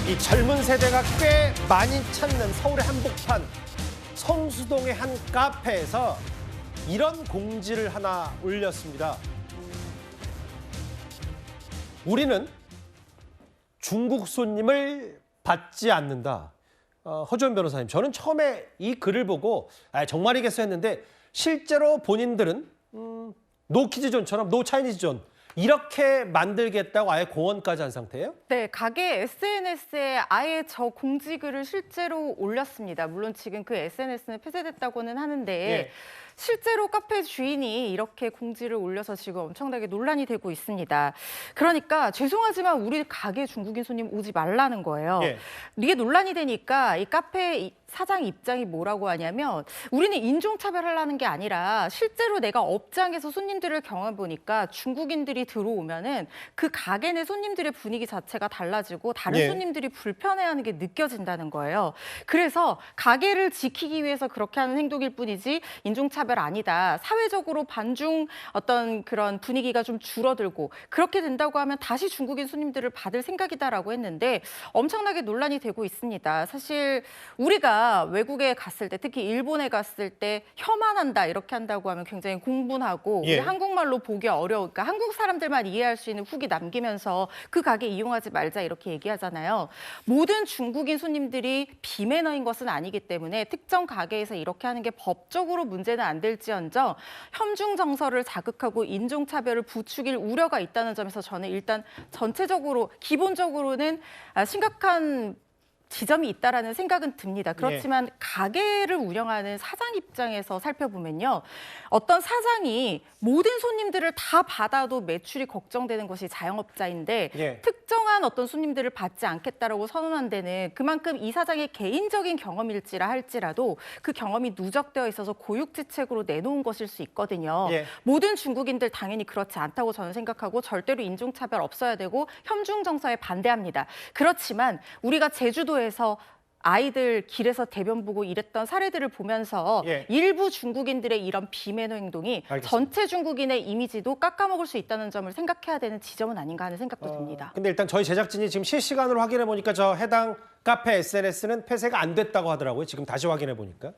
이 젊은 세대가 꽤 많이 찾는 서울의 한복판 성수동의 한 카페에서 이런 공지를 하나 올렸습니다. 우리는 중국 손님을 받지 않는다. 허주원 변호사님, 저는 처음에 이 글을 보고 정말이겠어 했는데 실제로 본인들은 노키즈존처럼 노차이니즈존 이렇게 만들겠다고 아예 공언까지 한 상태예요? 네, 가게 SNS에 아예 저 공지글을 실제로 올렸습니다. 물론 지금 그 SNS는 폐쇄됐다고는 하는데 예. 실제로 카페 주인이 이렇게 공지를 올려서 지금 엄청나게 논란이 되고 있습니다. 그러니까 죄송하지만 우리 가게 중국인 손님 오지 말라는 거예요. 예. 이게 논란이 되니까 이 카페 사장 입장이 뭐라고 하냐면 우리는 인종차별하려는 게 아니라 실제로 내가 업장에서 손님들을 경험해보니까 중국인들이 들어오면은 그 가게 내 손님들의 분위기 자체가 달라지고 다른 예. 손님들이 불편해하는 게 느껴진다는 거예요. 그래서 가게를 지키기 위해서 그렇게 하는 행동일 뿐이지 인종차별 아니다. 사회적으로 반중 어떤 그런 분위기가 좀 줄어들고 그렇게 된다고 하면 다시 중국인 손님들을 받을 생각이다라고 했는데 엄청나게 논란이 되고 있습니다. 사실 우리가 외국에 갔을 때 특히 일본에 갔을 때 혐한한다 이렇게 한다고 하면 굉장히 공분하고 예. 우리 한국말로 보기 어려우니까 한국 사람들만 이해할 수 있는 후기 남기면서 그 가게 이용하지 말자 이렇게 얘기하잖아요. 모든 중국인 손님들이 비매너인 것은 아니기 때문에 특정 가게에서 이렇게 하는 게 법적으로 문제는 안 될지언정 혐중 정서를 자극하고 인종차별을 부추길 우려가 있다는 점에서 저는 일단 전체적으로 기본적으로는 심각한 지점이 있다라는 생각은 듭니다. 그렇지만 가게를 운영하는 사장 입장에서 살펴보면요. 어떤 사장이 모든 손님들을 다 받아도 매출이 걱정되는 것이 자영업자인데 특정한 어떤 손님들을 받지 않겠다라고 선언한 데는 그만큼 이 사장의 개인적인 경험일지라 할지라도 그 경험이 누적되어 있어서 고육지책으로 내놓은 것일 수 있거든요. 모든 중국인들 당연히 그렇지 않다고 저는 생각하고 절대로 인종차별 없어야 되고 혐중 정서에 반대합니다. 그렇지만 우리가 제주도에서 아이들 길에서 대변 보고 이랬던 사례들을 보면서 일부 중국인들의 이런 비매너 행동이 알겠습니다. 전체 중국인의 이미지도 깎아먹을 수 있다는 점을 생각해야 되는 지점은 아닌가 하는 생각도 듭니다. 근데 일단 저희 제작진이 지금 실시간으로 확인해 보니까 저 해당 카페 SNS는 폐쇄가 안 됐다고 하더라고요. 지금 다시 확인해 보니까.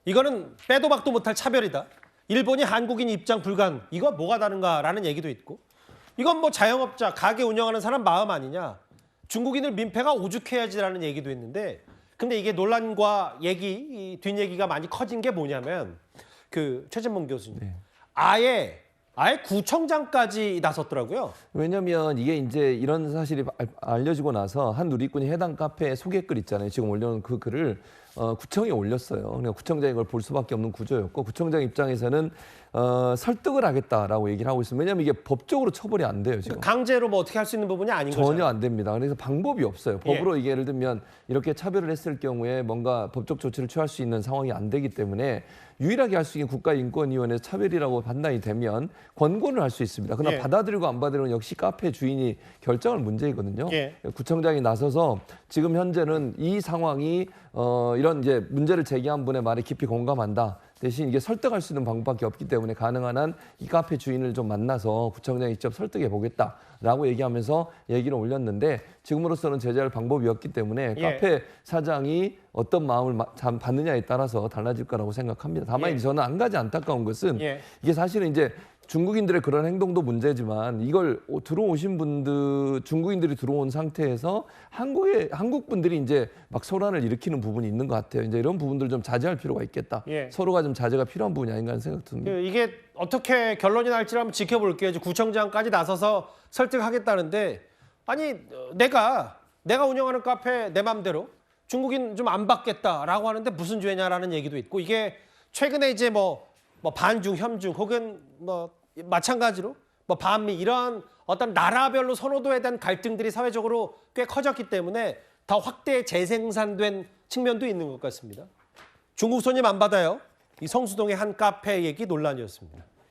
이거는 빼도 박도 못할 차별이다. 일본이 한국인 입장 불가능. 이거 뭐가 다른가라는 얘기도 있고. 이건 뭐 자영업자, 가게 운영하는 사람 마음 아니냐. 중국인을 민폐가 오죽해야지라는 얘기도 있는데 근데 이게 논란과 이 뒷얘기가 많이 커진 게 뭐냐면 그 최진봉 교수님 아예 구청장까지 나섰더라고요. 왜냐면 이게 이제 이런 사실이 알려지고 나서 한 누리꾼이 해당 카페에 소개글 있잖아요. 지금 올려놓은 그 글을 구청에 올렸어요. 그러니까 구청장이 이걸 볼 수밖에 없는 구조였고 구청장 입장에서는 설득을 하겠다라고 얘기를 하고 있습니다. 왜냐하면 이게 법적으로 처벌이 안 돼요. 지금. 강제로 뭐 어떻게 할 수 있는 부분이 아닌 거죠. 전혀 안 됩니다. 그래서 방법이 없어요. 법으로 이게 예를 들면 이렇게 차별을 했을 경우에 뭔가 법적 조치를 취할 수 있는 상황이 안 되기 때문에 유일하게 할 수 있는 국가인권위원회에서 차별이라고 판단이 되면 권고를 할 수 있습니다. 그러나 받아들이고 안 받아들이는 건 역시 카페 주인이 결정할 문제이거든요. 구청장이 나서서 지금 현재는 이 상황이 이런 이제 문제를 제기한 분의 말에 깊이 공감한다. 대신 이게 설득할 수 있는 방법밖에 없기 때문에 가능한 한 이 카페 주인을 좀 만나서 구청장이 직접 설득해 보겠다라고 얘기하면서 얘기를 올렸는데 지금으로서는 제재할 방법이 없기 때문에 카페 사장이 어떤 마음을 받느냐에 따라서 달라질 거라고 생각합니다. 다만 저는 한 가지 안타까운 것은 이게 사실은 이제 중국인들의 그런 행동도 문제지만 이걸 들어오신 분들, 중국인들이 들어온 상태에서 한국 분들이 이제 막 소란을 일으키는 부분이 있는 것 같아요. 이제 이런 부분들 좀 자제할 필요가 있겠다. 서로가 좀 자제가 필요한 부분이 아닌가 하는 생각 듭니다. 이게 어떻게 결론이 날지 한번 지켜볼게요. 이제 구청장까지 나서서 설득하겠다는데 아니 내가 운영하는 카페 내 맘대로 중국인 좀 안 받겠다라고 하는데 무슨 죄냐라는 얘기도 있고 이게 최근에 이제 뭐 반중, 혐중 혹은 뭐 마찬가지로 뭐 반미 이런 어떤 나라별로 선호도에 대한 갈등들이 사회적으로 꽤 커졌기 때문에 더 확대 재생산된 측면도 있는 것 같습니다. 중국 손님 안 받아요. 이 성수동의 한 카페 얘기 논란이었습니다.